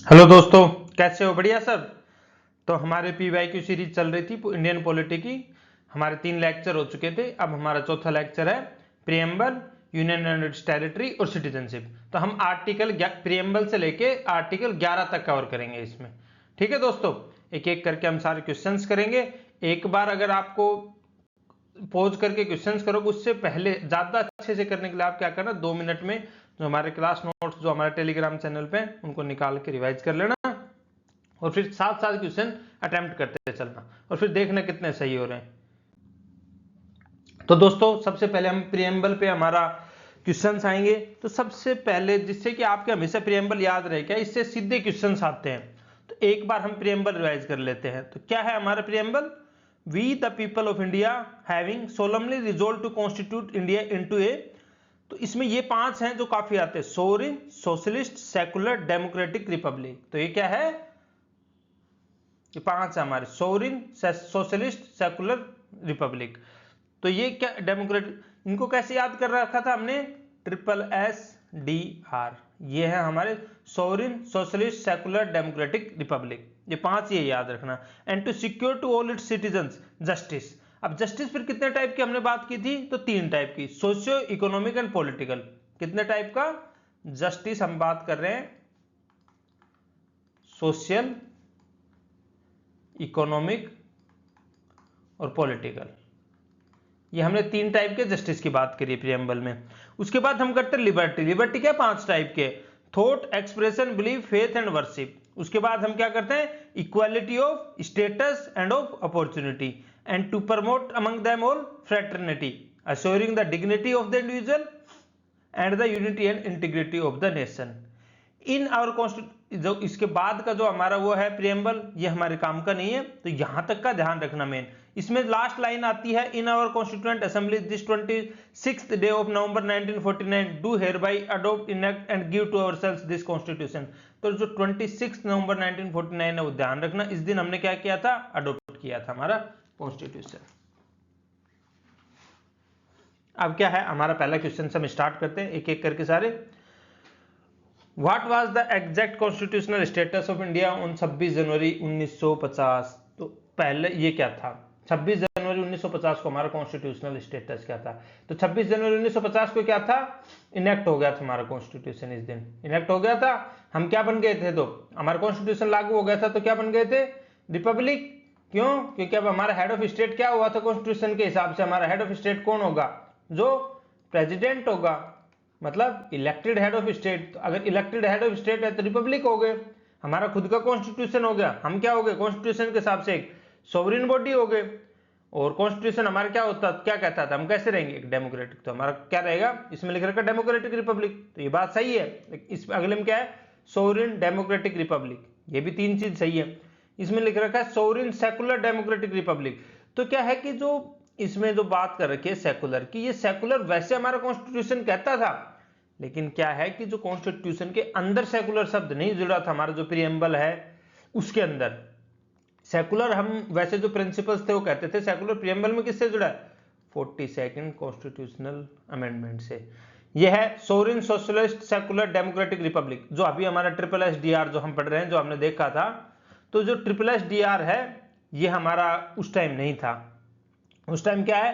Hello दोस्तों, कैसे हो? बढ़िया सब। तो हमारे PYQ सीरीज चल रही थी इंडियन पॉलिटी की। हमारे 3 लेक्चर हो चुके थे। अब हमारा चौथा लेक्चर है preamble, union and it's territory और सिटीजनशिप। तो हम आर्टिकल प्रियम्बल से लेके आर्टिकल 11 तक कवर करेंगे इसमें। ठीक है दोस्तों, एक एक करके हम सारे क्वेश्चंस करेंगे। एक बार अगर आपको पॉज करके क्वेश्चंस करोगे, उससे पहले ज्यादा अच्छे से करने के लिए आप क्या करना, 2 मिनट में जो हमारे क्लास नोट्स जो हमारे टेलीग्राम चैनल पे उनको निकाल के रिवाइज कर लेना और फिर साथ साथ क्वेश्चन अटेम्प्ट करते चलना और फिर देखना कितने सही हो रहे हैं। तो दोस्तों, सबसे पहले हम प्रियम्बल पे हमारा क्वेश्चंस आएंगे। तो सबसे पहले, जिससे कि आपके हमेशा प्रियम्बल याद रहे, क्या इससे सीधे क्वेश्चंस आते हैं। तो एक बार हम प्रियम्बल रिवाइज कर लेते हैं। तो क्या है हमारा preamble? We the people of India having solemnly resolved to constitute India into a. तो इसमें ये 5 हैं जो काफी आते हैं: sovereign, socialist, secular, democratic, republic. तो ये क्या है? ये 5 है हमारे: सोवरेन, सोशलिस्ट, सेकुलर, रिपब्लिक। तो ये क्या डेमोक्रेटिक, इनको कैसे याद कर रखा था हमने? SSDR। ये है हमारे sovereign, socialist, secular, democratic, republic. ये 5 ये याद रखना। And to secure to all its citizens justice. अब जस्टिस फिर कितने टाइप की हमने बात की थी? तो 3 टाइप की: सोशियो इकोनॉमिक एंड पॉलिटिकल। कितने टाइप का जस्टिस हम बात कर रहे हैं? सोशल, इकोनॉमिक और पॉलिटिकल। ये हमने 3 टाइप के जस्टिस की बात करी प्रियम्बल में। उसके बाद हम करते हैं लिबर्टी। लिबर्टी क्या? 5 टाइप के: thought, expression, belief, faith and worship. उसके बाद हम क्या करते हैं? Equality of status and of opportunity and to promote among them all fraternity, assuring the dignity of the individual and the unity and integrity of the nation in our constitution. जो इसके बाद का जो हमारा वो है प्रियम्बल, ये हमारे काम का नहीं है, तो यहां तक का ध्यान रखना मेन। इसमें लास्ट लाइन आती है: in our constituent assembly this 26th day of November 1949 do hereby adopt, enact and give to ourselves this constitution। तो जो 26 नवंबर 1949 है वो ध्यान रखना, इस दिन हमने क्या किया था? अडोप्ट किया था हमारा कॉन्स्टिट्यूशन। अब क्या है हमारा पहला क्वेश्चन, हम स्टार्ट करते हैं एक एक करके सारे। What was the exact constitutional status of India on 26 जनवरी 1950? तो पहले ये क्या था? 26 जनवरी 1950 को हमारा कॉन्स्टिट्यूशनल स्टेटस क्या था? तो 26 जनवरी 1950 को क्या था? इनेक्ट हो गया था हमारा कॉन्स्टिट्यूशन। इस दिन इनेक्ट हो गया था। हम क्या बन गए थे? तो हमारा कॉन्स्टिट्यूशन लागू हो गया था, तो क्या बन गए थे? रिपब्लिक। क्यों? क्योंकि अब हमारा हेड ऑफ स्टेट क्या हुआ था कॉन्स्टिट्यूशन के हिसाब से? हमारा हेड ऑफ स्टेट कौन होगा? जो प्रेसिडेंट होगा, मतलब इलेक्टेड हेड ऑफ स्टेट। तो अगर इलेक्टेड हेड ऑफ स्टेट है तो रिपब्लिक हो गए। हमारा खुद का कॉन्स्टिट्यूशन हो गया, हम क्या हो गए? कॉन्स्टिट्यूशन के हिसाब से एक सोवरेन बॉडी हो गए। और कॉन्स्टिट्यूशन हमारा क्या होता, क्या कहता था, हम कैसे रहेंगे? एक डेमोक्रेटिक। तो हमारा क्या रहेगा? इसमें लिख रखा डेमोक्रेटिक रिपब्लिक। तो ये बात सही है। इस अगले में क्या है? Sovereign, democratic, republic. ये भी 3 चीज सही है। इसमें लिख रखा है सोवरेन, सेकुलर, डेमोक्रेटिक, रिपब्लिक। तो क्या है कि जो इसमें जो बात कर रखी है सेकुलर की, ये सेकुलर वैसे हमारा कॉन्स्टिट्यूशन कहता था, लेकिन क्या है कि जो कॉन्स्टिट्यूशन के अंदर सेकुलर शब्द नहीं जुड़ा था, हमारा जो प्रियम्बल है उसके अंदर सेकुलर, हम वैसे जो प्रिंसिपल्स थे वो कहते थे सेकुलर। प्रियम्बल में किससे जुड़ा है? 42nd कॉन्स्टिट्यूशनल अमेंडमेंट से। यह है sovereign, socialist, secular, democratic, Republic. जो अभी हमारा SSDR जो हम पढ़ रहे हैं, जो हमने देखा था, तो जो SSDR है ये हमारा उस टाइम नहीं था। उस टाइम क्या है?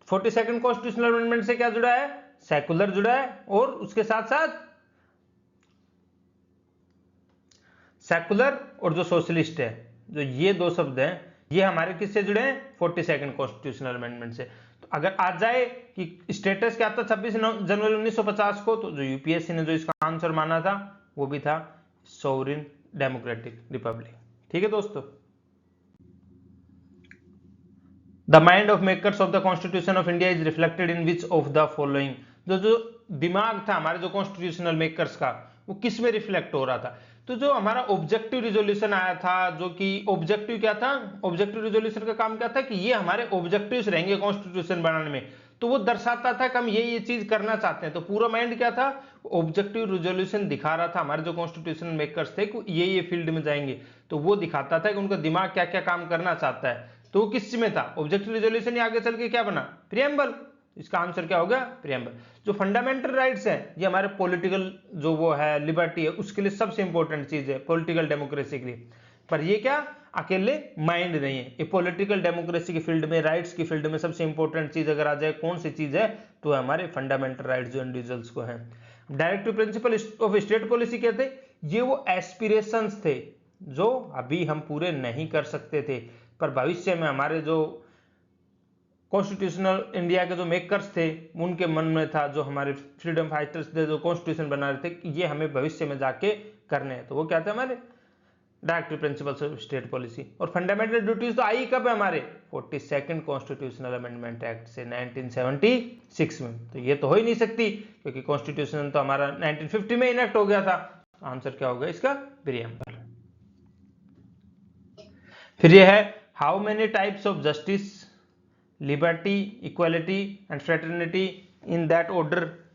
42nd कॉन्स्टिट्यूशनल अमेंडमेंट से क्या जुड़ा है? सेकुलर जुड़ा है। और उसके साथ साथ सेकुलर और जो सोशलिस्ट है, जो ये 2 शब्द हैं, ये हमारे किससे जुड़े हैं? 42nd कॉन्स्टिट्यूशनल अमेंडमेंट से। तो अगर आ जाए कि स्टेटस क्या था 26 जनवरी 1950 को, तो जो यूपीएससी ने जो इसका आंसर माना था वो भी था सोवरेन, डेमोक्रेटिक, रिपब्लिक। ठीक है दोस्तों। The mind of makers of the constitution of India is reflected in which of the following? जो दिमाग था हमारे जो कॉन्स्टिट्यूशनल मेकर्स का, वो किस में रिफ्लेक्ट हो रहा था? तो जो हमारा ऑब्जेक्टिव रिजोल्यूशन आया था, जो कि ऑब्जेक्टिव क्या था? ऑब्जेक्टिव रिजोल्यूशन का काम क्या था कि ये हमारे ऑब्जेक्टिव्स रहेंगे कॉन्स्टिट्यूशन बनाने में। तो वो दर्शाता था कि हम ये चीज करना चाहते हैं। तो पूरा माइंड क्या था? ऑब्जेक्टिव रिजोल्यूशन दिखा रहा था हमारे जो कॉन्स्टिट्यूशन मेकर्स थे कि ये फील्ड में जाएंगे। तो वो दिखाता था कि उनका दिमाग क्या क्या काम करना चाहता है। तो वो किस में था? ऑब्जेक्टिव रिजोल्यूशन ही आगे चल के क्या बना? प्रियम्बल। इसका आंसर क्या होगा? प्रियम्बल। जो फंडामेंटल राइट्स हैं ये हमारे पॉलिटिकल जो वो है लिबर्टी है उसके लिए सबसे इंपॉर्टेंट चीज है, पॉलिटिकल डेमोक्रेसी के लिए। पर ये क्या अकेले माइंड नहीं है, ये पॉलिटिकल डेमोक्रेसी की फील्ड में, राइट्स की फील्ड में सबसे इंपॉर्टेंट चीज अगर आ जाए कौन सी चीज है तो हमारे फंडामेंटल राइट्स जो इंडिविजुअल्स को हैं। Directive principle of state policy कहते हैं ये वो एस्पिरेशंस थे जो अभी हम पूरे नहीं कर सकते थे, पर भविष्य में हमारे जो कॉन्स्टिट्यूशनल इंडिया के जो मेकर्स थे उनके मन में था, जो हमारे फ्रीडम फाइटर्स थे जो कॉन्स्टिट्यूशन बना रहे थे कि ये हमें भविष्य में जाके करने हैं, तो वो क्या थे हमारे directive principles of state policy. और फंडामेंटल ड्यूटीज तो आई कब है हमारे 42nd कॉन्स्टिट्यूशनल अमेंडमेंट एक्ट से 1976 में, तो ये तो हो ही नहीं सकती क्योंकि कॉन्स्टिट्यूशन तो हमारा 1950 में इनेक्ट हो गया था। आंसर क्या होगा इसका? प्रियम्बल। फिर ये है how many types of justice, liberty, equality and fraternity in that order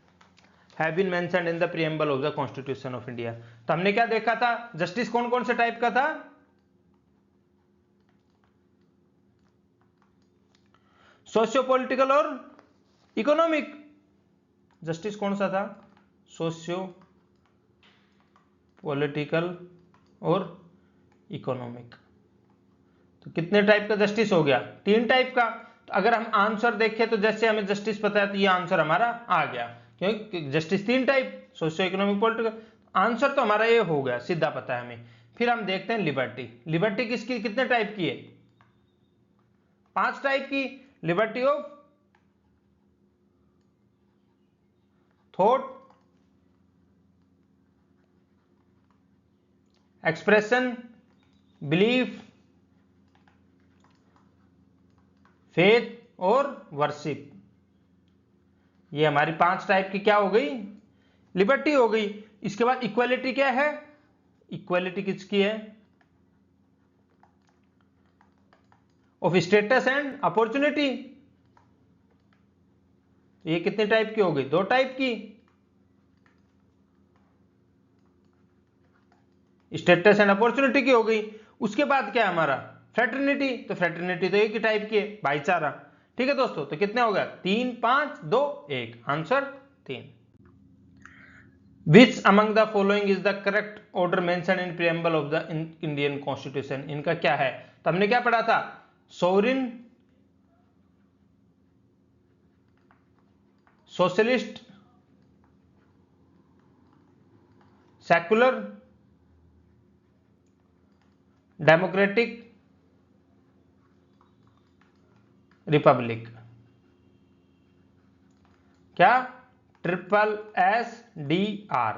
have been mentioned in the preamble of the Constitution of India। तो हमने क्या देखा था, जस्टिस कौन कौन से टाइप का था? सोशियो पॉलिटिकल और इकोनॉमिक। जस्टिस कौन सा था? सोशियो पॉलिटिकल और इकोनॉमिक। तो कितने टाइप का जस्टिस हो गया? 3 टाइप का। तो अगर हम आंसर देखें तो जैसे हमें जस्टिस पता है तो ये आंसर हमारा आ गया, क्योंकि justice 3 type, socio economic political. Answer तो हमारा ये हो गया, सीधा पता है हमें। फिर हम देखते हैं लिबर्टी। लिबर्टी किसकी, कितने टाइप की है? 5 टाइप की। Liberty of thought, expression, belief, faith और वर्शिप। ये हमारी 5 टाइप की क्या हो गई? लिबर्टी हो गई। इसके बाद इक्वालिटी क्या है? इक्वालिटी किसकी है? Of status and opportunity. ये कितने टाइप की हो गई? 2 टाइप की, स्टेटस एंड अपॉर्चुनिटी की हो गई। उसके बाद क्या है हमारा? फ्रेटर्निटी। तो फ्रेटर्निटी तो एक ही टाइप की है, भाईचारा। ठीक है दोस्तों, तो कितने हो गया? 3, 5, 2, 1। Answer 3। Which among the following is the correct order mentioned in preamble of the Indian Constitution? इनका क्या है? तो हमने क्या पढ़ा था? Sovereign, socialist, secular, democratic, Republic. क्या? SSDR।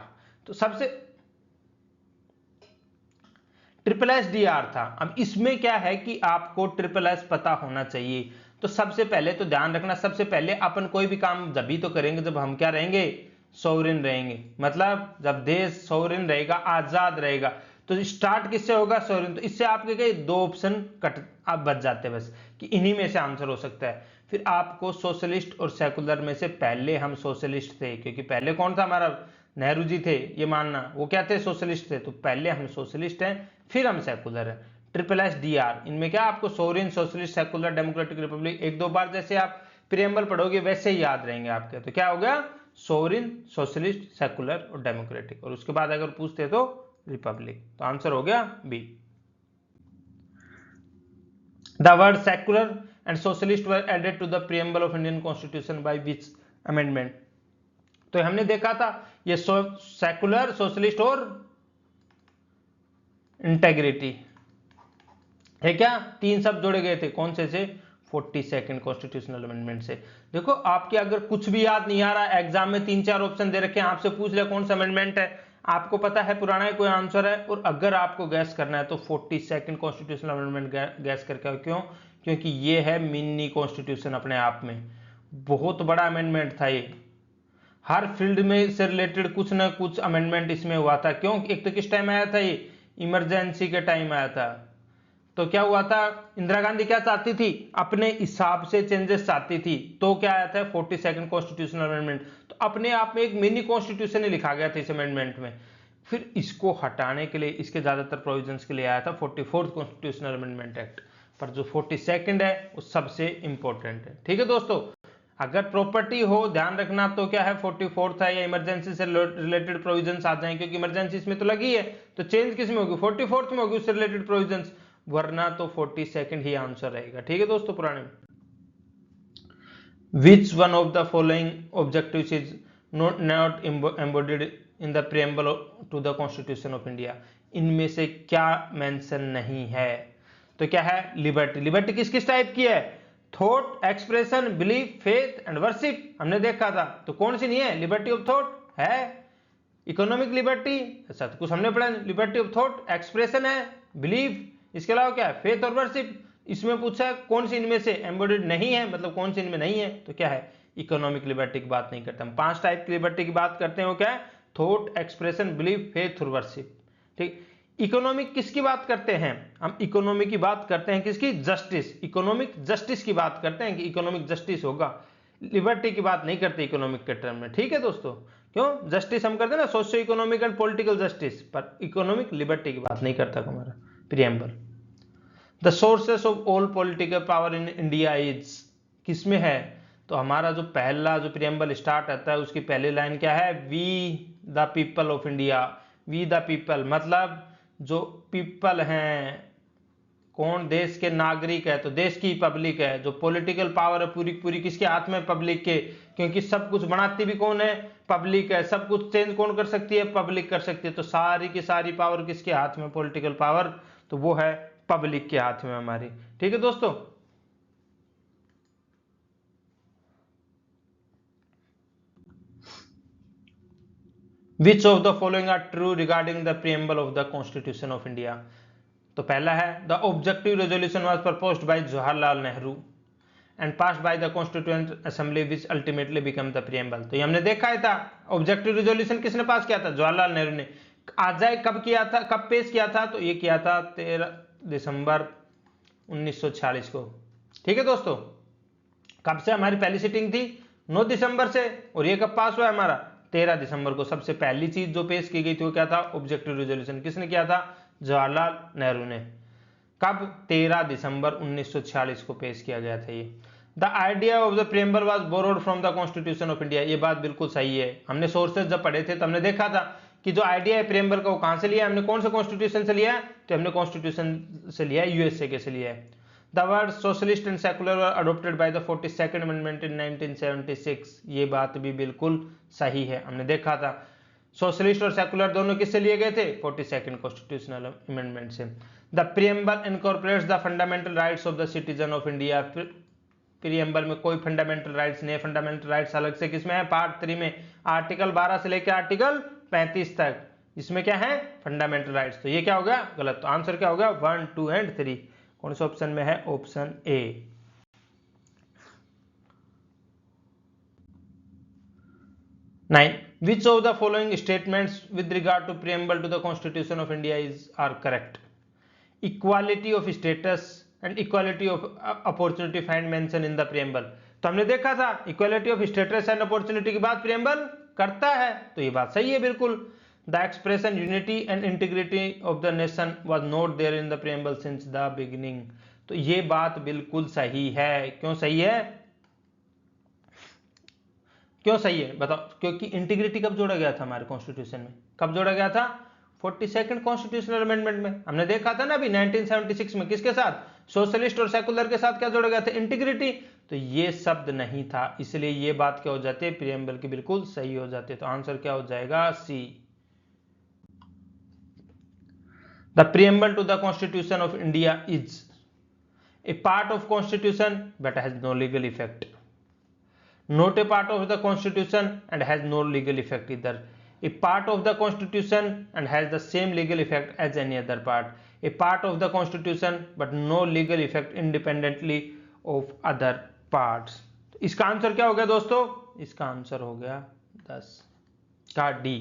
तो सबसे SSDR था। अब इसमें क्या है कि आपको SSS पता होना चाहिए। तो सबसे पहले तो ध्यान रखना, सबसे पहले अपन कोई भी काम जब भी तो करेंगे जब हम क्या रहेंगे? सोवरिन रहेंगे। मतलब जब देश सोवरिन रहेगा, आजाद रहेगा, तो स्टार्ट किससे होगा? सोवरिन। तो इससे आपके कई 2 ऑप्शन कट आप बच जाते हैं बस, कि इन्हीं में से आंसर हो सकता है। फिर आपको सोशलिस्ट और सेकुलर में से, पहले हम सोशलिस्ट थे क्योंकि पहले कौन था हमारा? नेहरू जी थे, ये मानना। वो क्या थे? सोशलिस्ट थे। तो पहले हम सोशलिस्ट हैं, फिर हम सेकुलर है। SSDR इनमें क्या आपको sovereign, socialist, secular, democratic, Republic 1-2 बार जैसे आप प्रियम्बल पढ़ोगे वैसे ही याद रहेंगे आपके। तो क्या हो गया? सोवरिन, सोशलिस्ट, सेकुलर और डेमोक्रेटिक। और उसके बाद अगर पूछते तो रिपब्लिक। तो आंसर हो गया B. The word secular and socialist were added to the preamble of Indian Constitution by which amendment? तो हमने देखा था ये सेकुलर, सोशलिस्ट और इंटेग्रिटी है क्या? 3 शब्द जोड़े गए थे, कौन से? 42nd कॉन्स्टिट्यूशनल अमेंडमेंट से। देखो आपके अगर कुछ भी याद नहीं आ रहा, एग्जाम में 3-4 ऑप्शन दे रखे हैं, आपसे पूछ लिया कौन सा अमेंडमेंट है, आपको पता है पुराना है कोई आंसर है, और अगर आपको गैस करना है तो 42nd कॉन्स्टिट्यूशनल अमेंडमेंट गैस करके आओ। क्यों? क्योंकि ये है मिनी कॉन्स्टिट्यूशन अपने आप में, बहुत बड़ा अमेंडमेंट था ये। हर फील्ड में से रिलेटेड कुछ ना कुछ अमेंडमेंट इसमें हुआ था। क्यों? एक तो किस टाइम आया था ये? इमरजेंसी के टाइम आया था। तो क्या हुआ था? इंदिरा गांधी क्या चाहती थी? अपने हिसाब से चेंजेस चाहती थी, तो क्या आया था? 42nd constitutional amendment. तो अपने आप में एक मिनी कॉन्स्टिट्यूशन ही लिखा गया था इस अमेंडमेंट में। फिर इसको हटाने के लिए, इसके ज्यादातर प्रोविजंस के लिए आया था 44th कॉन्स्टिट्यूशनल अमेंडमेंट एक्ट। पर जो 42nd है वो सबसे इंपॉर्टेंट है। ठीक है दोस्तों, अगर प्रॉपर्टी हो, ध्यान रखना, तो क्या है 44th है, या इमरजेंसी से रिलेटेड प्रोविजंस आ जाएं, क्योंकि इमरजेंसी इसमें तो लगी है, तो चेंज किस में होगी, 44th में होगी, उससे रिलेटेड प्रोविजंस, वरना तो 42nd ही आंसर रहेगा। ठीक है दोस्तों पुराने में। Which one of the following objectives is not embodied in the preamble to the Constitution of India? इनमें से क्या मेंशन नहीं है? तो क्या है, लिबर्टी। लिबर्टी किस किस टाइप की है, thought, expression, belief, faith and worship, हमने देखा था। तो कौन सी नहीं है, लिबर्टी ऑफ थॉट है, इकोनॉमिक लिबर्टी, ऐसा तो कुछ हमने पढ़ा, लिबर्टी ऑफ थॉट, एक्सप्रेशन है, बिलीफ, इसके अलावा क्या है, फेथ और वर्शिप। इसमें पूछा है कौन सी इनमें से एम्बोडेड नहीं है, मतलब कौन सी इनमें नहीं है, तो क्या है, इकोनॉमिक लिबर्टी की बात नहीं करते हम। 5 टाइप की लिबर्टी की बात करते हैं, वो क्या है, थॉट, एक्सप्रेशन, बिलीफ, फेथ और वर्शिप। ठीक, इकोनॉमिक किसकी बात करते हैं हम, इकोनॉमिक की बात करते हैं किसकी, जस्टिस, इकोनॉमिक जस्टिस की बात करते हैं कि इकोनॉमिक जस्टिस होगा, लिबर्टी की बात नहीं करते इकोनॉमिक के टर्म में। ठीक है दोस्तों, क्यों, जस्टिस हम करते हैं ना, socio economic and political justice, पर इकोनॉमिक लिबर्टी की बात नहीं करता हमारा preamble. The sources of all political power in India is, किसमें है, तो हमारा जो पहला जो प्रीएम्बल स्टार्ट आता है उसकी पहली लाइन क्या है, we the people of India. We the people मतलब जो पीपल हैं, कौन, देश के नागरिक है, तो देश की पब्लिक है। जो पॉलिटिकल पावर है पूरी पूरी किसके हाथ में, पब्लिक के, क्योंकि सब कुछ बनाती भी कौन है, पब्लिक है। सब कुछ चेंज कौन कर सकती है, पब्लिक कर सकती है। तो सारी की सारी पावर किसके हाथ में, पॉलिटिकल पावर, तो वो है पब्लिक के हाथ में हमारी। ठीक है दोस्तों, which of the following are true regarding the preamble of the constitution of India. तो पहला है, the objective resolution was proposed by Jawaharlal Nehru and passed by the constituent assembly which ultimately become the preamble. तो ये हमने देखा ही था, objective resolution किसने पास किया था, जवाहरलाल नेहरू ने। आ जाए कब किया था, कब पेश किया था, तो ये किया था 13 दिसंबर 1946 को। ठीक है दोस्तों, कब से हमारी पहली सीटिंग थी, 9 दिसंबर से, और ये कब पास हुआ हमारा, 13 दिसंबर को। सबसे पहली चीज जो पेश की गई थी वो क्या था, ऑब्जेक्टिव रेजोल्यूशन। किसने किया था, जवाहरलाल नेहरू ने। कब, 13 दिसंबर 1946 को पेश किया गया था ये। The idea of the preamble was borrowed from the constitution of India. ये बात बिल्कुल सही है, हमने सोर्सेज जब पढ़े थे तो हमने देखा था कि जो आइडिया है प्रीएम्बल का वो कहां से लिया है, हमने कौन से कॉन्स्टिट्यूशन से लिया है, तो हमने कॉन्स्टिट्यूशन से लिया है, यूएसए के से लिया है। The word socialist and secular were adopted by the 42nd amendment in 1976। ये बात भी बिल्कुल सही है, हमने देखा था सोशलिस्ट और सेकुलर दोनों किससे लिए गए थे, 42nd कॉन्स्टिट्यूशनल अमेंडमेंट से। The preamble incorporates the fundamental rights of the citizen of India. Preamble में कोई फंडामेंटल राइट्स नहीं है, फंडामेंटल राइट्स अलग से किसमें है, पार्ट 3 में, आर्टिकल 12 से लेकर आर्टिकल 35 तक, इसमें क्या है, फंडामेंटल राइट्स। तो ये क्या हो गया, गलत। तो आंसर क्या हो गया, 1, 2 एंड 3। कौन से ऑप्शन में है, option A. 9. Which of the following statements with regard to preamble to the Constitution of India are correct? Equality of status and equality of opportunity find mention in the preamble. तो हमने देखा था equality of status and opportunity की बात preamble करता है, तो ये बात सही है बिल्कुल। The expression unity and integrity of the nation was not there in the preamble since the beginning. तो ये बात बिल्कुल सही है। क्यों सही है, क्यों सही है बताओ, क्योंकि इंटीग्रिटी कब जोड़ा गया था हमारे कॉन्स्टिट्यूशन में, कब जोड़ा गया था, 42nd कॉन्स्टिट्यूशनल अमेंडमेंट में। हमने देखा था ना अभी 1976 में, किसके साथ, सोशलिस्ट और सेकुलर के साथ क्या जोड़ा गया था, इंटीग्रिटी। तो ये शब्द नहीं था, इसलिए ये बात क्या हो जाती है, प्रीएम्बल की बिल्कुल सही हो जाती है। तो आंसर क्या हो जाएगा, C. The preamble to the constitution of India is a part of constitution but has no legal effect, not a part of the constitution and has no legal effect either, a part of the constitution and has the same legal effect as any other part, a part of the constitution but no legal effect independently of other parts। इसका answer क्या हो गया दोस्तों, इसका answer हो गया 10 का D.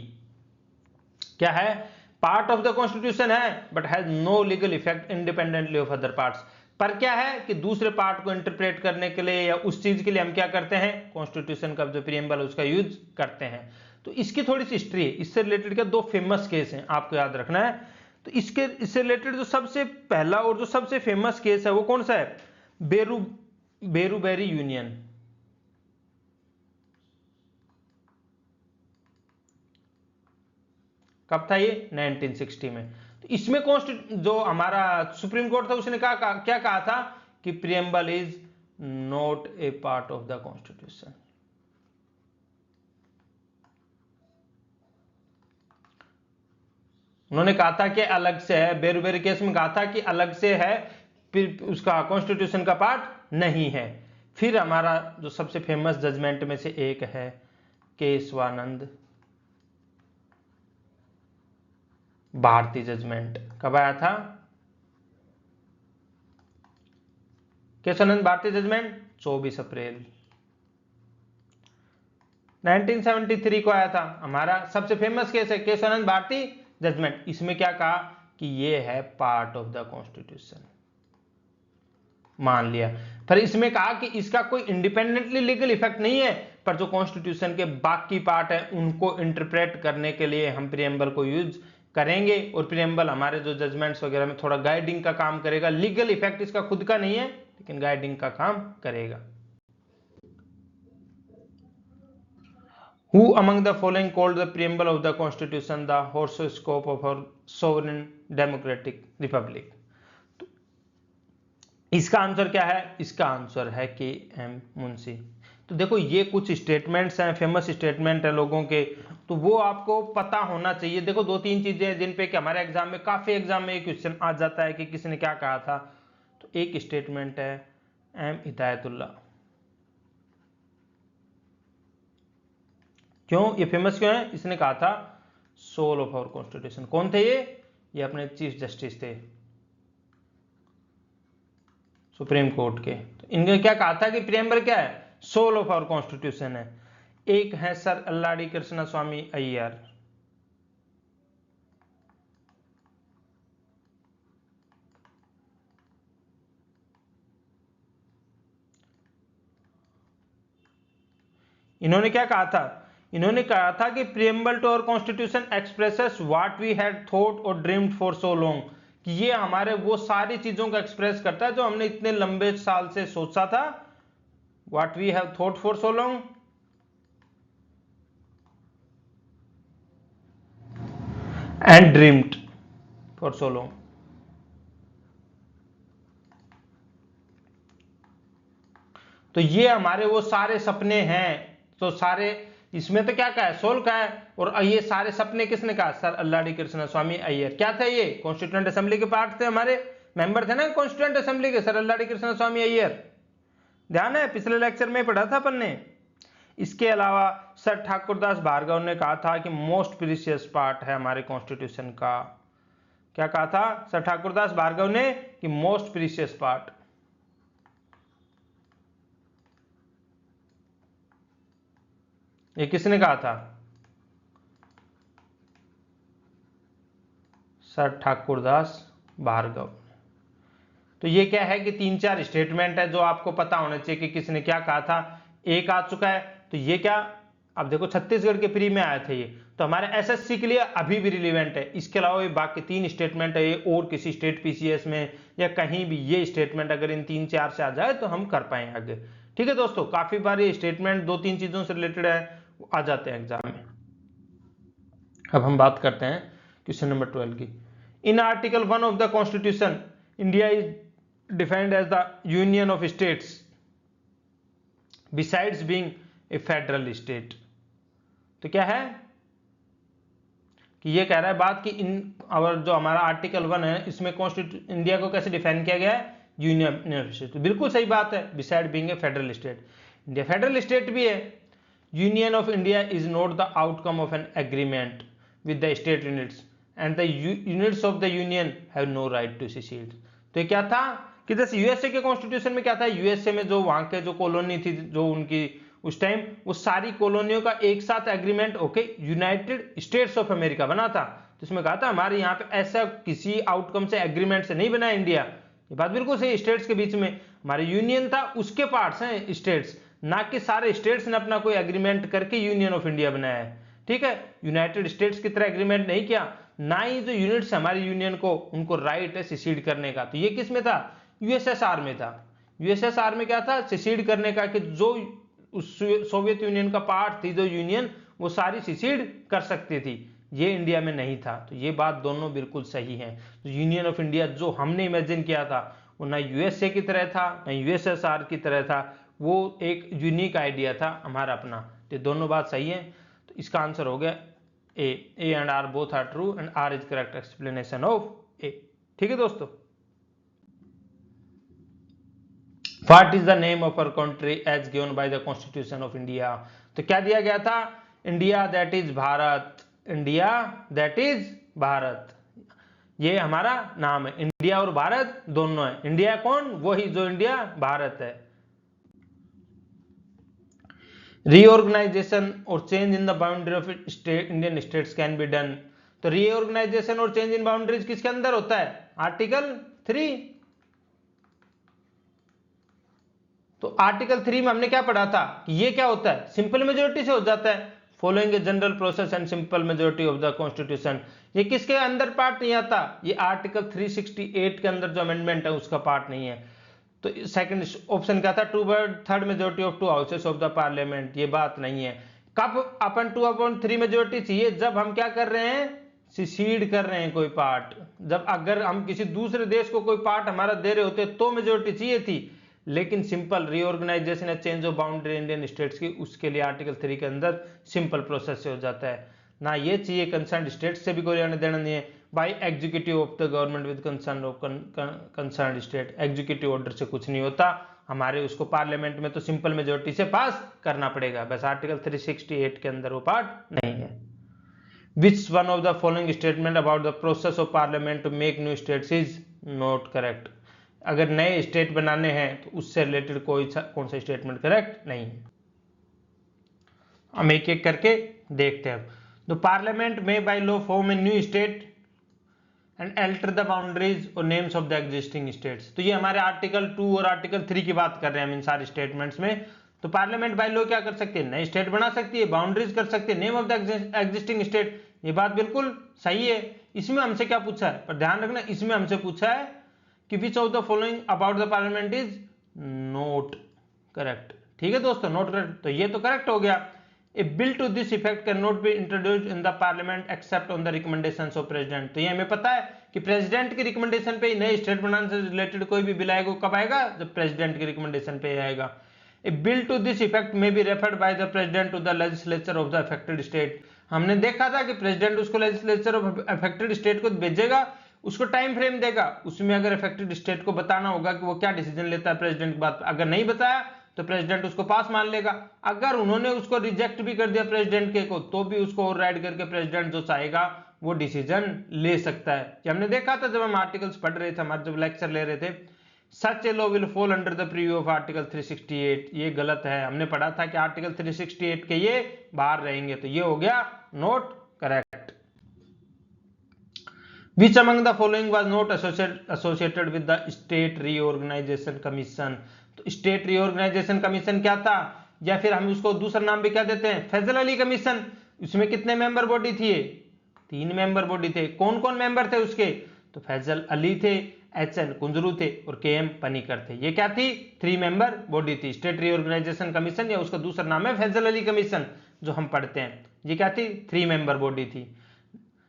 क्या है, पार्ट ऑफ द कॉन्स्टिट्यूशन है but has no legal effect independently of other parts. पर क्या है कि दूसरे पार्ट को इंटरप्रेट करने के लिए या उस चीज के लिए हम क्या करते हैं, कॉन्स्टिट्यूशन का जो प्रीएम्बल है उसका यूज करते हैं। तो इसकी थोड़ी सी हिस्ट्री है, इससे रिलेटेड क्या 2 फेमस केस हैं, आपको याद रखना है। तो इससे रिलेटेड जो सबसे पहला और जो सबसे फेमस केस है वो कौन सा है, बेरूबेरी यूनियन। कब था ये? 1960 में। तो इसमें जो हमारा सुप्रीम कोर्ट था उसने क्या कहा था कि preamble is not a part of the constitution. उन्होंने कहा था कि अलग से है, बेरुबेरी केस में कहा था कि अलग से है, फिर उसका कॉन्स्टिट्यूशन का पार्ट नहीं है। फिर हमारा जो सबसे फेमस जजमेंट में से एक है केशवानंद भारती जजमेंट। कब आया था केशवानंद भारती जजमेंट? 24 अप्रैल 1973 को आया था। हमारा सबसे फेमस केस है केशवानंद भारती जजमेंट। इसमें क्या कहा कि ये है पार्ट ऑफ द कॉन्स्टिट्यूशन, मान लिया। पर इसमें कहा कि इसका कोई इंडिपेंडेंटली लीगल इफेक्ट नहीं है, पर जो कॉन्स्टिट्यूशन के बाकी पार्ट है उनको इंटरप्रेट करने के लिए हम प्रीएम्बल को यूज करेंगे, और प्रीएम्बल हमारे जो जजमेंट्स वगैरह में थोड़ा गाइडिंग का काम करेगा। लीगल इफेक्ट इसका खुद का नहीं है, लेकिन गाइडिंग का काम करेगा। Who among the following called the preamble of the Constitution the horoscope of our sovereign democratic republic? तो इसका आंसर क्या है? इसका आंसर है के एम मुंशी। तो देखो ये कुछ स्टेटमेंट्स हैं, फेमस स्टेटमेंट है लोगों के, तो वो आपको पता होना चाहिए। देखो दो तीन चीजें हैं जिन पे कि हमारे एग्जाम में, काफी एग्जाम में एक क्वेश्चन आ जाता है कि किसने क्या कहा था। तो एक स्टेटमेंट है एम हिदायतुल्ला। क्यों ये फेमस क्यों है? इसने कहा था सोल ऑफ आवर कॉन्स्टिट्यूशन। कौन थे ये अपने चीफ जस्टिस थे सुप्रीम कोर्ट के। तो इन्होंने क्या कहा था कि प्रीएम्बल क्या है? सोल ऑफ आवर कॉन्स्टिट्यूशन है। एक है सर अल्लाडी कृष्ण स्वामी अय्यर। इन्होंने क्या कहा था? इन्होंने कहा था कि preamble to our constitution expresses what we had thought और ड्रीम्ड फॉर सो लॉन्ग, कि ये हमारे वो सारी चीजों को एक्सप्रेस करता है जो हमने इतने लंबे साल से सोचा था। What we have thought for so long and dreamed for so long. तो ये हमारे वो सारे सपने हैं। तो सारे इसमें तो क्या कहा है? सोल का है। और ये सारे सपने किसने कहा? Sir Alladi Krishnaswamy Iyer. क्या थे ये? कॉन्स्टिट्यूएंट असेंबली के पार्ट थे, हमारे मेंबर थे ना कॉन्स्टिट्यूएंट असेंबली के, सर अल्लाडी कृष्ण स्वामी अय्यर। ध्यान है, पिछले लेक्चर में पढ़ा था अपन ने। इसके अलावा सर ठाकुरदास भार्गव ने कहा था कि मोस्ट प्रीशियस पार्ट है हमारे कॉन्स्टिट्यूशन का। क्या कहा था सर ठाकुरदास भार्गव ने? कि मोस्ट प्रीशियस पार्ट। ये किसने कहा था? सर ठाकुरदास भार्गव। तो ये क्या है कि तीन चार स्टेटमेंट है जो आपको पता होना चाहिए कि किसने क्या कहा था। एक आ चुका है, तो ये क्या, अब देखो छत्तीसगढ़ के प्री में आए थे ये, तो हमारे एसएससी के लिए अभी भी रिलीवेंट है। इसके अलावा ये बाकी तीन स्टेटमेंट है, ये और किसी स्टेट पीसीएस में या कहीं भी ये स्टेटमेंट अगर इन तीन चार से आ जाए तो हम कर पाए आगे। ठीक है दोस्तों, काफी बार ये स्टेटमेंट दो तीन चीजों से रिलेटेड है, आ जाते हैं एग्जाम में। अब हम बात करते हैं क्वेश्चन नंबर 12 की। In article 1 of the constitution India is defined as the union of states besides being a federal state. तो क्या है कि ये कह रहा है बात कि इन और जो हमारा आर्टिकल 1 है इसमें कॉन्स्टिट्यूशन इंडिया को कैसे डिफाइन किया गया है? Union of state. बिल्कुल सही बात है, beside being a federal state. India federal state भी है। Union of India is not the outcome of an agreement with the state units and the units of the union have no right to secede. तो ये क्या था कि जैसे USA के constitution में क्या था, यूएसए में जो वहां के जो कॉलोनी थी जो उनकी उस टाइम, वो सारी कॉलोनियों का एक साथ agreement okay United states of America बना था। तो इसमें कहा था हमारे यहाँ पे ऐसा किसी आउटकम से एग्रीमेंट से नहीं बना इंडिया। ये बात बिल्कुल सही, स्टेट्स के बीच में हमारे यूनियन था, उसके पार्ट्स हैं स्टेट्स, ना कि सारे स्टेट्स ने अपना कोई एग्रीमेंट करके यूनियन ऑफ इंडिया बनाया है। ठीक है, यूनाइटेड स्टेट्स की तरह एग्रीमेंट नहीं किया, ना ही जो यूनिट्स हमारी यूनियन को उनको राइट है सिसीड करने का। तो ये किस में था? यूएसएसआर में था। यूएसएसआर में क्या था? सिसीड करने का, कि जो उस सोवियत यूनियन का पार्ट थी जो यूनियन, वो सारी सिसीड कर सकती थी। ये इंडिया में नहीं था। तो ये बात दोनों बिल्कुल सही है। तो यूनियन ऑफ इंडिया जो हमने इमेजिन किया था वो ना यूएसए की तरह था ना यूएसएसआर की तरह था, वो एक यूनिक आइडिया था हमारा अपना। तो दोनों बात सही है। तो इसका आंसर हो गया A and R both are true and R is correct explanation of A. ठीक है दोस्तों। What is the name of our country as given by the constitution of India. तो क्या दिया गया था, India that is Bharat, India that is Bharat, ये हमारा नाम है। इंडिया और भारत दोनों है। इंडिया कौन, वही जो इंडिया भारत है। रीऑर्गेनाइजेशन और change in the boundary of state Indian states can be done. तो रीऑर्गेनाइजेशन और चेंज इन बाउंड्रीज किसके अंदर होता है, आर्टिकल 3। तो आर्टिकल 3 में हमने क्या पढ़ा था कि ये क्या होता है, सिंपल मेजोरिटी से हो जाता है, following a general process and simple majority of the constitution. ये किसके अंदर पार्ट नहीं आता, ये आर्टिकल 368 के अंदर जो अमेंडमेंट है उसका पार्ट नहीं है। तो सेकंड ऑप्शन क्या था, 2/3 majority of 2 houses of the parliament, ये बात नहीं है। कब अपन 2/3 मेजोरिटी चाहिए, जब हम क्या कर रहे हैं, सिसीड कर रहे हैं कोई पार्ट। जब अगर हम किसी दूसरे देश को कोई पार्ट हमारा दे रहे होते तो मेजोरिटी चाहिए थी, लेकिन सिंपल रीऑर्गेनाइजेशन या change of boundary Indian states की, उसके लिए आर्टिकल 3 के अंदर सिंपल प्रोसेस से हो जाता है। ना ये चाहिए कंसर्न स्टेट से भी कोई लेना देना नहीं है, by executive of the government with concern of concern state, executive order से कुछ नहीं होता हमारे, उसको पार्लियामेंट में तो सिंपल मेजोरिटी से पास करना पड़ेगा बस। आर्टिकल 368 के अंदर वो पार्ट नहीं है। Which one of the following statement about the process of parliament to make new states is not correct. अगर नए स्टेट बनाने हैं तो उससे रिलेटेड कौन सा स्टेटमेंट करेक्ट नहीं है। हम एक एक करके देखते हैं। The parliament may by law form a new state and alter the boundaries or names of the existing states. तो ये हमारे आर्टिकल 2 और आर्टिकल 3 की बात कर रहे हैं हम इन सारे स्टेटमेंट्स में। तो पार्लियामेंट बाय लॉ क्या कर सकती है, नए स्टेट बना सकती है, बाउंड्रीज कर सकती है, name of the existing state, ये बात बिल्कुल सही है। इसमें हमसे क्या पूछा है, पर ध्यान रखना, इसमें हमसे पूछा है कि विच of the following about the parliament is not correct. ठीक है दोस्तों, नॉट करेक्ट, तो ये तो करेक्ट हो गया। A bill to this effect cannot be introduced in the parliament except on the recommendations of president. तो ये हमें पता है कि प्रेसिडेंट की रिकमेंडेशन पे नए स्टेट बनाने से रिलेटेड कोई भी बिल आएगा, कब आएगा, जब प्रेसिडेंट की रिकमेंडेशन पे आएगा। A bill to this effect may be referred by the president to the legislature of the affected state. हमने देखा था कि प्रेसिडेंट उसको लेजिस्लेचर ऑफ अफेक्टेड स्टेट को भेजेगा, उसको टाइम फ्रेम देगा, उसमें अगर अफेक्टेड स्टेट को बताना होगा कि वो क्या डिसीजन लेता है प्रेसिडेंट की बात, अगर नहीं बताया तो प्रेसिडेंट उसको पास मान लेगा। अगर उन्होंने उसको रिजेक्ट भी कर दिया प्रेसिडेंट के को, तो भी उसको ओवरराइड करके प्रेसिडेंट जो चाहेगा वो डिसीजन ले सकता है। ये हमने देखा था जब हम आर्टिकल्स पढ़ रहे थे, हमारे जब लेक्चर ले रहे थे, such a law will fall under the preview of article 368। ये गलत है, हमने पढ़ा था कि आर्टिकल 368 के ये बाहर रहेंगे, तो ये हो गया not correct. Which among the following was not associated with the State Reorganization Commission? तो स्टेट रीऑर्गेनाइजेशन कमीशन क्या था, या फिर हम उसको दूसरा नाम भी क्या देते हैं, फैजल अली कमीशन। उसमें कितने मेंबर बॉडी थी, 3 मेंबर बॉडी थे। कौन कौन मेंबर थे उसके, तो फैजल अली थे, HN कुंजरू थे और KM पनीकर थे। ये क्या थी, 3 मेंबर बॉडी थी स्टेट रीऑर्गेनाइजेशन कमीशन, या उसका दूसरा नाम है फैजल अली कमीशन जो हम पढ़ते हैं। ये क्या थी, 3 मेंबर बॉडी थी।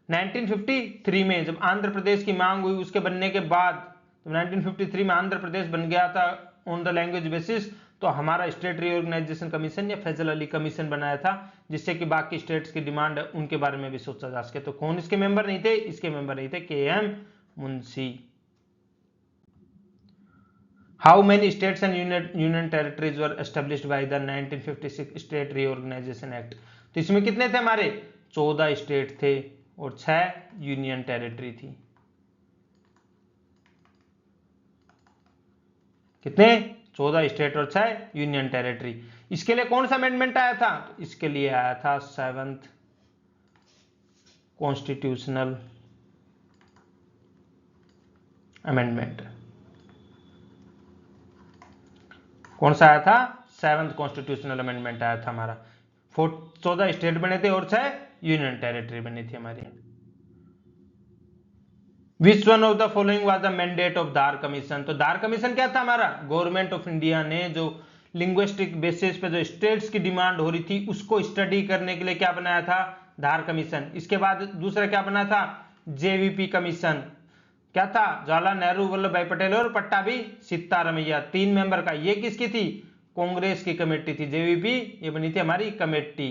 1953 में जब आंध्र प्रदेश की मांग हुई उसके बनने के बाद, तो 1953 में आंध्र प्रदेश बन गया था ऑन द लैंग्वेज बेसिस, तो हमारा स्टेट रीऑर्गेनाइजेशन कमीशन या फैजल अली कमीशन बनाया था, जिससे कि बाकी स्टेट्स की डिमांड है उनके बारे में भी सोचा जा सके। तो कौन इसके मेंबर नहीं थे, इसके मेंबर नहीं थे, KM Munshi. How many states and union territories were established by the 1956 state reorganisation act. तो इसमें कितने थे हमारे, 14 स्टेट थे और 6 यूनियन टेरिटरी थी। कितने, 14 स्टेट और 6 यूनियन टेरिटरी। इसके लिए कौन सा अमेंडमेंट आया था, तो इसके लिए आया था 7th कॉन्स्टिट्यूशनल अमेंडमेंट। कौन सा आया था, 7th कॉन्स्टिट्यूशनल अमेंडमेंट आया था हमारा। 14 स्टेट बने थे और 6 यूनियन टेरिटरी बनी थी हमारी। विच one of the following was the mandate of Dhar commission. तो धार कमीशन क्या था हमारा, गवर्नमेंट ऑफ इंडिया ने जो लिंग्विस्टिक बेसिस पे जो स्टेट्स की डिमांड हो रही थी उसको स्टडी करने के लिए क्या बनाया था, धार कमीशन। इसके बाद दूसरा क्या बना था, जेवीपी कमीशन, क्या था, जवाहरलाल नेहरू, वल्लभ भाई पटेल और पट्टाभी सिद्धारमैया, 3 मेंबर का। ये किसकी थी, कांग्रेस की कमेटी थी। जेवीपी ये बनी थी हमारी कमेटी,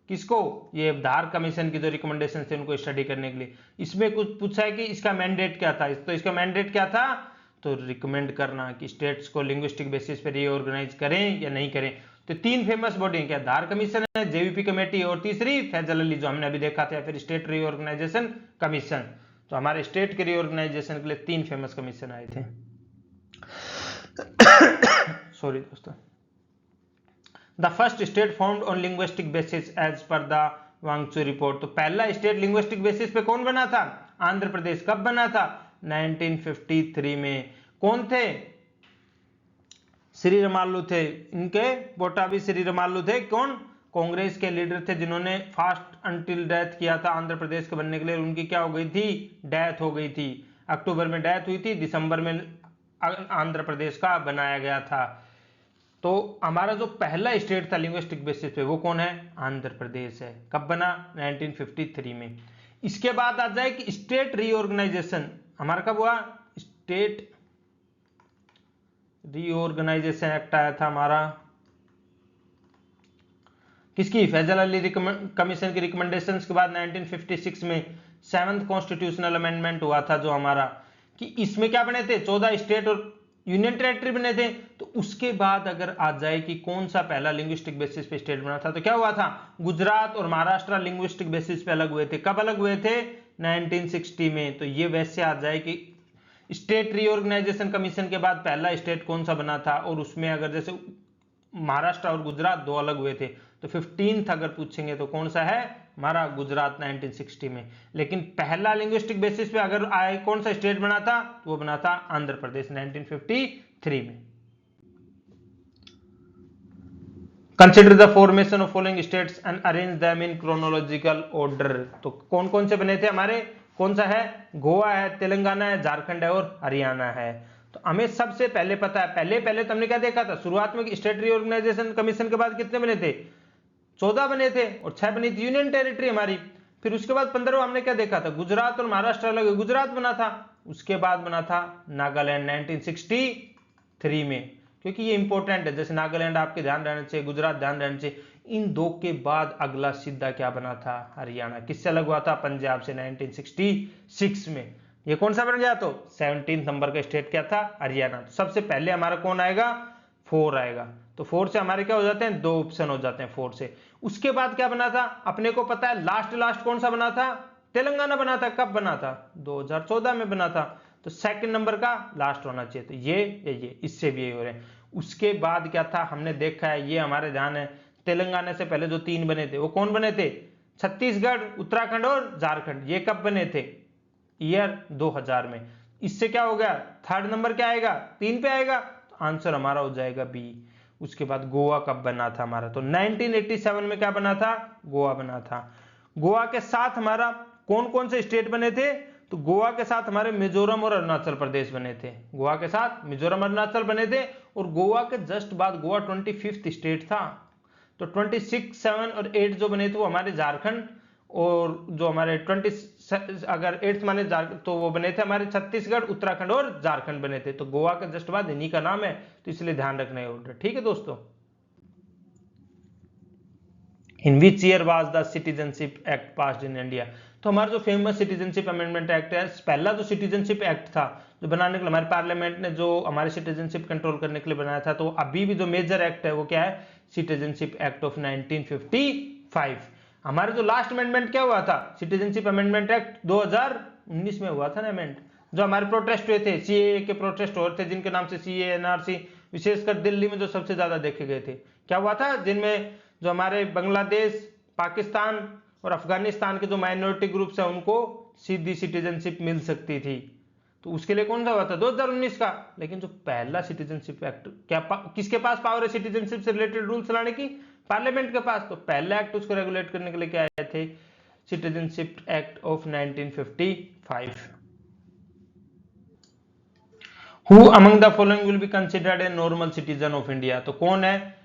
किसको, ये धार कमीशन की जो रिकमेंडेशन थे उनको स्टडी करने के लिए। इसमें कुछ पूछा है कि इसका मैंडेट क्या था, तो इसका मैंडेट क्या था, तो रिकमेंड करना कि स्टेट्स को लिंग्विस्टिक बेसिस पर रीऑर्गेनाइज करें या नहीं करें। तो 3 फेमस बॉडी क्या, धार कमीशन है, जेवीपी कमेटी, और तीसरी फैजल अली जो हमने अभी देखा था, फिर स्टेट रीऑर्गेनाइजेशन कमीशन। तो हमारे स्टेट के रीऑर्गेनाइजेशन के लिए 3 फेमस कमीशन आए थे। सॉरी दोस्तों। The first state formed on linguistic basis as per the Wanchoo report. तो पहला स्टेट लिंग्विस्टिक बेसिस पे कौन बना था, आंध्र प्रदेश। कब बना था, 1953 में। कौन थे, श्री रमालू थे, इनके पट्टाभी श्री रमालू थे। कौन, कांग्रेस के लीडर थे जिन्होंने फास्ट अंटिल डेथ किया था आंध्र प्रदेश के बनने के लिए। उनकी क्या हो गई थी, डेथ हो गई थी। अक्टूबर में डेथ हुई थी, दिसंबर में आंध्र प्रदेश का बनाया गया था। तो हमारा जो पहला स्टेट था लिंग्विस्टिक बेसिस पे वो कौन है, आंध्र प्रदेश है। कब बना, 1953 में। इसके बाद आ जाए कि स्टेट रीऑर्गेनाइजेशन हमारा कब हुआ, स्टेट रीऑर्गेनाइजेशन एक्ट आया था हमारा, किसकी, फैजल अली कमीशन की रिकमेंडेशंस के बाद 1956 में 7th कॉन्स्टिट्यूशनल अमेंडमेंट हुआ था जो हमारा, कि इसमें क्या बने थे, 14 स्टेट और यूनियन टेरिटरी बने थे। तो उसके बाद अगर आ जाए कि कौन सा पहला लिंग्विस्टिक बेसिस पे स्टेट बना था, तो क्या हुआ था, गुजरात और महाराष्ट्र लिंग्विस्टिक बेसिस पे अलग हुए थे। कब अलग हुए थे, 1960 में। तो ये वैसे आ जाए कि स्टेट रीऑर्गेनाइजेशन कमीशन के बाद पहला स्टेट कौन सा बना था, और उसमें अगर जैसे महाराष्ट्र और गुजरात 2 अलग हुए थे, तो 15th अगर पूछेंगे तो कौन सा है हमारा, गुजरात 1960 में। लेकिन पहला लिंग्विस्टिक बेसिस पे अगर आए कौन सा स्टेट बना था, तो वो बना था आंध्र प्रदेश 1953 में। Consider the formation of following states and arrange them in chronological order. तो कौन कौन से बने थे हमारे, कौन सा है, गोवा है, तेलंगाना है, झारखंड है और हरियाणा है। तो हमें सबसे पहले पता है, पहले तो हमने क्या देखा था शुरुआत में, स्टेट रीऑर्गेनाइजेशन कमीशन के बाद कितने बने थे, 14 बने थे, और 6 बनी थी यूनियन टेरिटरी हमारी। फिर उसके बाद 15 हमने क्या देखा था, गुजरात और महाराष्ट्र अलग, गुजरात बना था। उसके बाद बना था नागालैंड 1963 में, क्योंकि ये इंपॉर्टेंट है। जैसे नागालैंड आपके ध्यान रहना चाहिए, गुजरात ध्यान रहना चाहिए। इन 2 के बाद अगला सीधा क्या बना था, हरियाणा। किससे अलग हुआ था, पंजाब से 1966 में। ये कौन सा बन गया, तो 17 नंबर का स्टेट क्या था, हरियाणा। तो सबसे पहले हमारा कौन आएगा, 4 आएगा। तो 4 से हमारे क्या हो जाते हैं, 2 ऑप्शन हो जाते हैं 4 से। उसके बाद क्या बना था, अपने को पता है लास्ट कौन सा बना था, तेलंगाना बना था। कब बना था, 2014 में बना था। तो सेकंड नंबर का लास्ट होना चाहिए। तो ये इससे भी यही हो रहे हैं। उसके बाद क्या था, हमने देखा है, ये हमारे ध्यान है, तेलंगाना से पहले जो 3 बने थे वो कौन बने थे, छत्तीसगढ़, उत्तराखंड और झारखंड। ये कब बने थे, ईयर 2000 में। इससे क्या हो गया, थर्ड नंबर क्या आएगा, 3 पे आएगा। तो आंसर हमारा हो जाएगा बी। उसके बाद गोवा कब बना था हमारा, तो 1987 में क्या बना था, गोवा बना था। गोवा के साथ हमारा कौन कौन से स्टेट बने थे, तो गोवा के साथ हमारे मिजोरम और अरुणाचल प्रदेश बने थे। गोवा के साथ मिजोरम अरुणाचल बने थे। और गोवा के जस्ट बाद गोवा 25th स्टेट था। तो 26, 7 और 8 जो बने थे वो हमारे झारखंड, और जो हमारे 20 अगर 8th माने तो वो बने थे हमारे छत्तीसगढ़, उत्तराखंड और झारखंड बने थे। तो गोवा के जस्ट बाद इन्हीं का नाम है, तो इसलिए ध्यान रखना है ऑर्डर। ठीक है दोस्तों। In which year was the citizenship act passed in India. तो हमारा जो फेमस सिटीजनशिप अमेंडमेंट एक्ट है, पहला जो सिटीजनशिप एक्ट था जो बनाने के लिए हमारे पार्लियामेंट ने जो हमारे सिटीजनशिप कंट्रोल करने के लिए बनाया था, तो अभी भी जो मेजर एक्ट है वो क्या है, सिटीजनशिप एक्ट ऑफ 1955। हमारे जो लास्ट अमेंडमेंट क्या हुआ था, सिटीजनशिप अमेंडमेंट एक्ट 2019 में हुआ था ना अमेंड, जो हमारे प्रोटेस्ट हुए थे, सीएए के प्रोटेस्ट हो रहे थे, जिनके नाम से सीएए, एनआरसी, विशेषकर दिल्ली में जो सबसे ज्यादा देखे गए थे। क्या हुआ था, जिनमें जो हमारे बांग्लादेश, पाकिस्तान और अफगानिस्तान के जो माइनॉरिटी ग्रुप्स हैं उनको सीधी सिटीजनशिप मिल सकती थी। तो उसके लिए कौन सा हुआ था, 2019 का। लेकिन जो पहला सिटीजनशिप एक्ट, किसके पास पावर है सिटीजनशिप से रिलेटेड रूल्स लाने की, पार्लियामेंट के पास। तो पहला एक्ट उसको रेगुलेट करने के लिए क्या आए थे, citizenship act of 1955। Who among the following will be considered a normal citizen of India. तो कौन है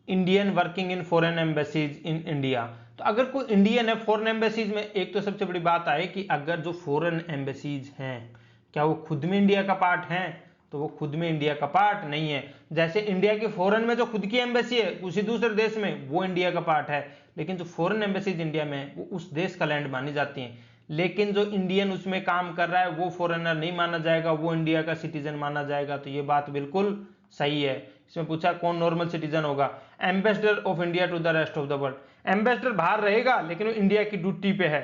Indian working in foreign embassies in India. तो अगर कोई इंडियन है फॉरेन एम्बेसीज में, एक तो सबसे बड़ी बात आए कि अगर जो फॉरेन एम्बेसीज हैं क्या वो खुद में इंडिया का पार्ट हैं, तो वो खुद में इंडिया का पार्ट नहीं है। जैसे इंडिया की फॉरेन में जो खुद की एम्बेसी है किसी दूसरे देश में, वो इंडिया का पार्ट है, लेकिन जो फॉरेन एम्बेसीज इंडिया में है वो उस देश का लैंड मानी जाती हैं। लेकिन जो इंडियन उसमें काम कर रहा है वो फॉरेनर नहीं माना जाएगा, वो इंडिया का सिटीजन माना जाएगा। तो ये बात बिल्कुल सही है। इसमें पूछा कौन नॉर्मल सिटीजन होगा, ambassador of India to the rest of the world. Ambassador बाहर रहेगा लेकिन वो इंडिया की ड्यूटी पे है,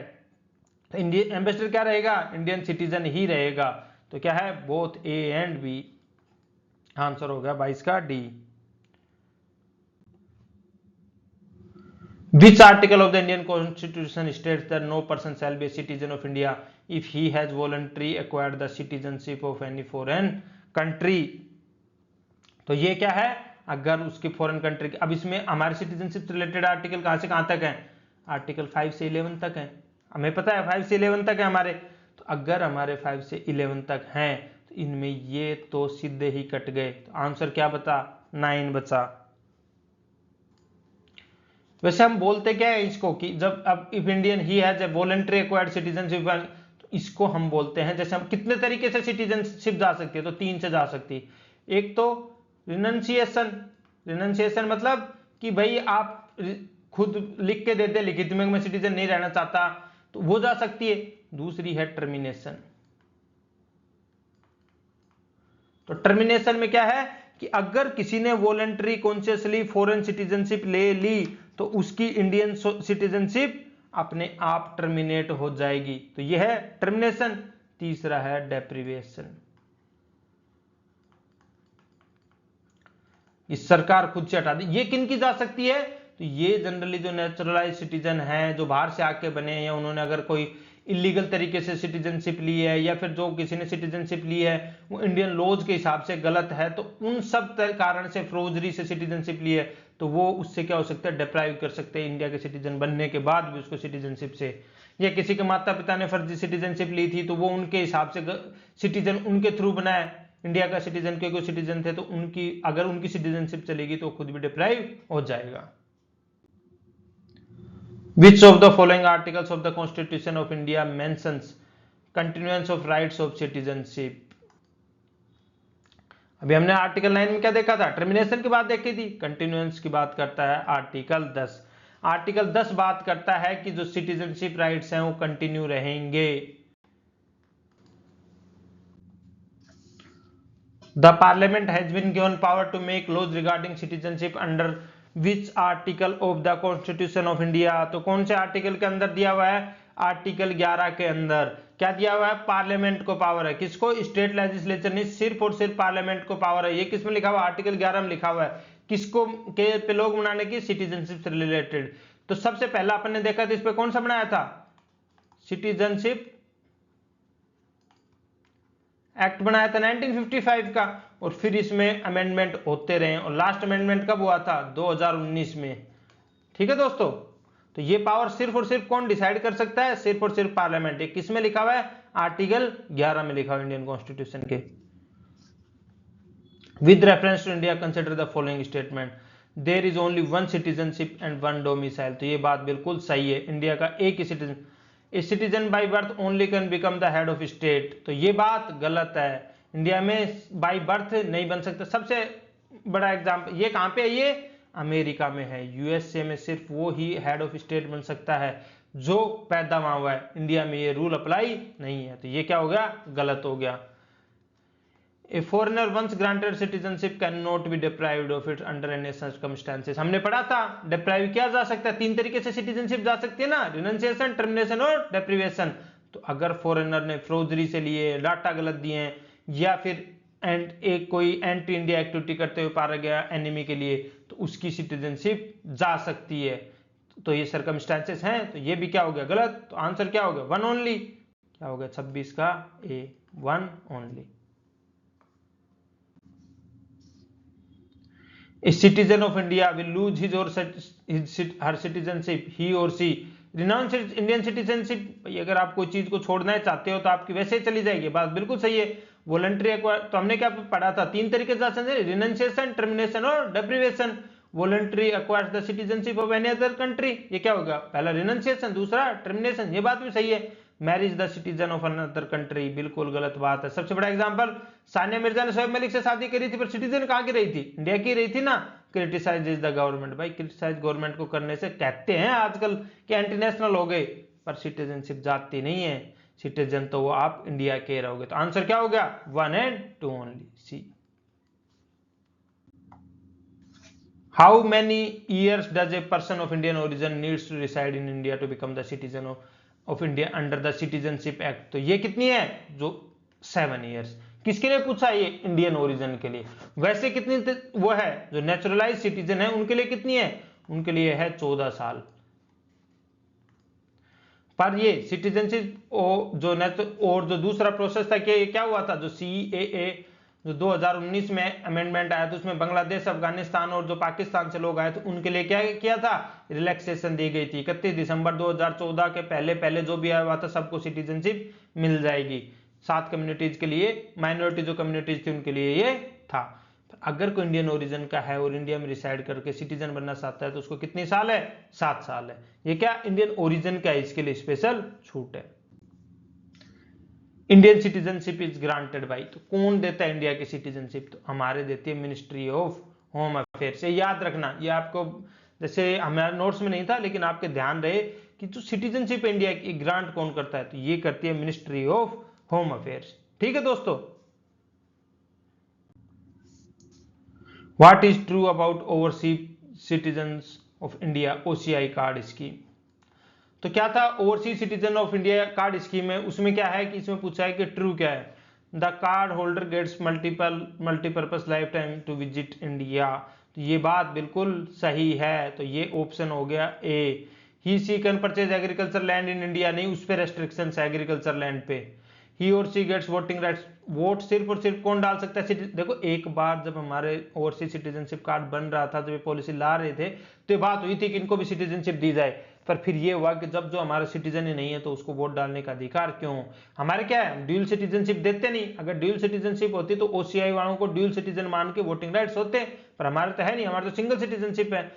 तो इंडिया एम्बेसडर क्या रहेगा, इंडियन सिटीजन ही रहेगा। तो क्या है, both A and B. Answer हो गया 22 का D. Which article of the Indian Constitution states that no person shall be a citizen of India if he has voluntarily acquired the citizenship of any foreign country? तो ये क्या है, अगर उसकी foreign country की, अब इसमें हमारे सिटीजनशिप से रिलेटेड आर्टिकल कहां से कहां तक है, आर्टिकल 5 से 11 तक है, हमें पता है 5 से 11 तक है हमारे। तो अगर हमारे 5 से 11 तक हैं तो इनमें ये तो सीधे ही कट गए। तो आंसर क्या बता, 9 बचा। वैसे हम बोलते क्या है इसको कि जब अब if Indian he has a voluntary acquired citizenship, तो इसको हम बोलते हैं, जैसे हम कितने तरीके से सिटीजनशिप जा सकती है, तो 3 से जा सकती है। एक तो रिनंसिएशन, रिनंसिएशन मतलब कि भाई आप खुद लिख के दे दे लिखित में मैं सिटीजन नहीं रहना चाहता, तो वो जा सकती है। दूसरी है टर्मिनेशन। तो टर्मिनेशन में क्या है कि अगर किसी ने वॉलंटरी कॉन्शियसली फॉरेन सिटीजनशिप ले ली तो उसकी इंडियन सिटीजनशिप अपने आप टर्मिनेट हो जाएगी, तो यह है टर्मिनेशन। तीसरा है डेप्रिवेशन, इस सरकार खुद से हटा दी। ये किन की जा सकती है, तो ये जनरली जो नेचुरलाइज सिटीजन हैं, जो बाहर से आके बने हैं, या उन्होंने अगर कोई इलीगल तरीके से सिटीजनशिप ली है, या फिर जो किसी ने सिटीजनशिप ली है वो इंडियन लॉज के हिसाब से गलत है, तो उन सब कारण से फ्रोजरी से सिटीजनशिप ली है, तो वो उससे क्या हो सकता है, डिप्राइव कर सकते हैं इंडिया के सिटीजन बनने के बाद भी उसको सिटीजनशिप से। या किसी के माता पिता ने फर्जी सिटीजनशिप ली थी तो वो उनके हिसाब से सिटीजन उनके थ्रू बना है इंडिया का सिटीजन, के कोई सिटीजन थे तो उनकी अगर उनकी सिटीजनशिप चलेगी तो खुद भी डिप्राइव हो जाएगा। Which of the following articles of the Constitution of India mentions continuance of rights of citizenship? अभी हमने आर्टिकल 9 में क्या देखा था, टर्मिनेशन की बात देखी थी। कंटिन्यूएंस की बात करता है आर्टिकल 10। आर्टिकल 10 बात करता है कि जो सिटीजनशिप राइट्स हैं वो कंटिन्यू रहेंगे। The Parliament has been given power to make laws regarding citizenship under which article of the Constitution of India? तो कौन से आर्टिकल के अंदर दिया हुआ है, आर्टिकल 11 के अंदर क्या दिया हुआ है, पार्लियामेंट को पावर है। किसको, स्टेट लेजिस्लेचर नहीं, सिर्फ और सिर्फ पार्लियामेंट को पावर है। ये किसमें लिखा हुआ है, आर्टिकल 11 में लिखा हुआ है। किसको के पे लोग बनाने की, सिटीजनशिप से रिलेटेड। तो सबसे पहला अपन ने देखा था इस पे कौन सा बनाया था, सिटीजनशिप एक्ट बनाया था 1955 का, और फिर इसमें अमेंडमेंट होते रहे, और लास्ट अमेंडमेंट कब हुआ था, 2019 में। ठीक है दोस्तों, तो ये पावर सिर्फ और सिर्फ कौन डिसाइड कर सकता है, सिर्फ और सिर्फ पार्लियामेंट। ये किस में लिखा हुआ है, आर्टिकल 11 में लिखा हुआ है इंडियन कॉन्स्टिट्यूशन के। With reference to India consider the following statement, there is only one citizenship and one domicile. तो ये बात बिल्कुल सही है, इंडिया का एक ही citizen, a citizen by birth only can become the head of state. तो ये बात गलत है, इंडिया में बाई बर्थ नहीं बन सकता। सबसे बड़ा एग्जाम्पल ये कहां पे है, ये अमेरिका में है, यूएसए में सिर्फ वो ही हेड ऑफ स्टेट बन सकता है जो पैदा वहां हुआ है। इंडिया में ये रूल अप्लाई नहीं है, तो ये क्या हो गया, गलत हो गया। A foreigner once granted citizenship cannot be deprived of it under any circumstances। हमने पढ़ा था डिप्राइव किया जा सकता है, 3 तरीके से सिटीजनशिप जा सकती है ना, रिनंसिएशन, टर्मिनेशन और डेप्रिवेशन। तो अगर फॉरेनर ने फ्रोजरी से लिए, डाटा गलत दिए हैं, या फिर एक कोई एंटी इंडिया एक्टिविटी करते हुए पाया गया एनिमी के लिए, तो उसकी सिटीजनशिप जा सकती है। तो ये सर्कमस्टांसेस हैं, तो ये भी क्या हो गया, गलत। तो आंसर क्या हो गया, 1 ओनली। क्या हो गया, 26 का ए, 1 only. A citizen of India will lose his or her citizenship, he or she renounce Indian citizenship। अगर आप कोई चीज को छोड़ना चाहते हो तो आपकी वैसे चली जाएगी, बात बिल्कुल सही है। वॉलंटरी एक्वायर, तो हमने क्या पढ़ा था, 3 तरीके से, रिनंसिएशन, टर्मिनेशन और deprivation. Voluntary acquires the citizenship of any other country, ये क्या होगा, पहला रिनंसिएशन, दूसरा टर्मिनेशन, ये बात भी सही है। Marriage the citizen of another country, बिल्कुल गलत बात है। सबसे बड़ा एग्जांपल, सानिया मिर्जा ने शोएब मलिक से शादी करी थी, पर सिटीजन कहाँ की रही थी, इंडिया की रही थी ना। क्रिटिसाइज इज द गवर्नमेंट, भाई क्रिटिसाइज गवर्नमेंट को करने से कहते हैं आजकल कि एंटी नेशनल हो गए, पर सिटीजनशिप जाती नहीं है, सिटीजन तो वो आप इंडिया के रहोगे। तो आंसर क्या हो गया, 1 and 2 only, C. How many years does a person of Indian origin needs to reside in India to become the citizen of India under the citizenship act, तो ये कितनी है, जो 7 ईयर्स। किसके लिए पूछा, ये इंडियन ओरिजिन के लिए। वैसे कितनी वो है, जो नेचुरलाइज सिटीजन है उनके लिए कितनी है, उनके लिए है 14 साल। पर ये सिटीजनशिप और जो दूसरा प्रोसेस था कि क्या हुआ था, जो CAA जो 2019 में अमेंडमेंट आया था, उसमें बांग्लादेश, अफगानिस्तान और जो पाकिस्तान से लोग आए थे उनके लिए क्या किया था, रिलैक्सेशन दी गई थी। 31 दिसंबर 2014 के पहले जो भी आया हुआ था सबको सिटीजनशिप मिल जाएगी। 7 कम्युनिटीज के लिए, माइनॉरिटी जो कम्युनिटीज थी उनके लिए ये था। अगर कोई इंडियन ओरिजिन का है और इंडिया में रिसाइड करके सिटीजन बनना चाहता है तो उसको कितनी साल है, 7 साल है। ये क्या इंडियन ओरिजिन का है, इसके लिए स्पेशल छूट है। Indian citizenship is granted by, तो कौन देता है इंडिया की सिटीजनशिप, तो हमारे देती है मिनिस्ट्री ऑफ होम अफेयर। से याद रखना, ये आपको जैसे हमारे नोट्स में नहीं था लेकिन आपके ध्यान रहे कि जो सिटीजनशिप इंडिया की ग्रांट कौन करता है, तो ये करती है मिनिस्ट्री ऑफ होम अफेयर्स। ठीक है दोस्तों। What is true about overseas citizens of India OCI card scheme, तो क्या था overseas citizen of India card scheme है, उसमें क्या है कि इसमें पूछा है कि ट्रू क्या है, the card holder gets multipurpose life time to visit India, तो ये बात बिल्कुल सही है। तो ये ऑप्शन हो गया A. He she can purchase agriculture land in India, नहीं उस पर रेस्ट्रिक्शन है एग्रीकल्चर लैंड पे। ही और सी गेट्स वोटिंग राइट्स, वोट सिर्फ और सिर्फ कौन डाल सकता है, देखो एक बार जब हमारे ओवरसीज सिटीजनशिप कार्ड बन रहा था, जब ये पॉलिसी ला रहे थे तो ये बात हुई थी कि इनको भी सिटीजनशिप दी जाए, पर फिर ये हुआ कि जब जो हमारा सिटीजन ही नहीं है तो उसको वोट डालने का अधिकार क्यों, हमारे क्या है ड्यूल सिटीजनशिप देते नहीं। अगर ड्यूल सिटीजनशिप होती तो OCI वालों को ड्यूल सिटीजन मान के वोटिंग राइट्स होते, पर हमारे तो है नहीं, हमारे तो सिंगल सिटीजनशिप है।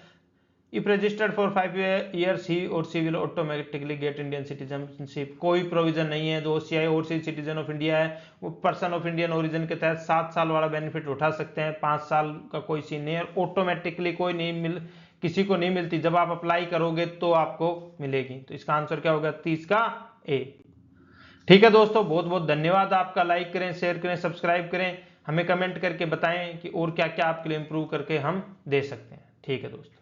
If registered for 5 years, he or she will automatically get Indian citizenship। कोई प्रोविजन नहीं है, जो OCI overseas citizen of India है वो पर्सन ऑफ इंडियन ओरिजिन के तहत 7 साल वाला बेनिफिट उठा सकते हैं, 5 साल का कोई सीन नहीं है, ऑटोमेटिकली कोई नहीं किसी को नहीं मिलती, जब आप अप्लाई करोगे तो आपको मिलेगी। तो इसका आंसर क्या होगा, 30 का ए। ठीक है दोस्तों, बहुत बहुत धन्यवाद आपका। लाइक करें, शेयर करें, सब्सक्राइब करें, हमें कमेंट करके बताएं कि और क्या क्या आपके लिए इंप्रूव करके हम दे सकते हैं। ठीक है दोस्तों।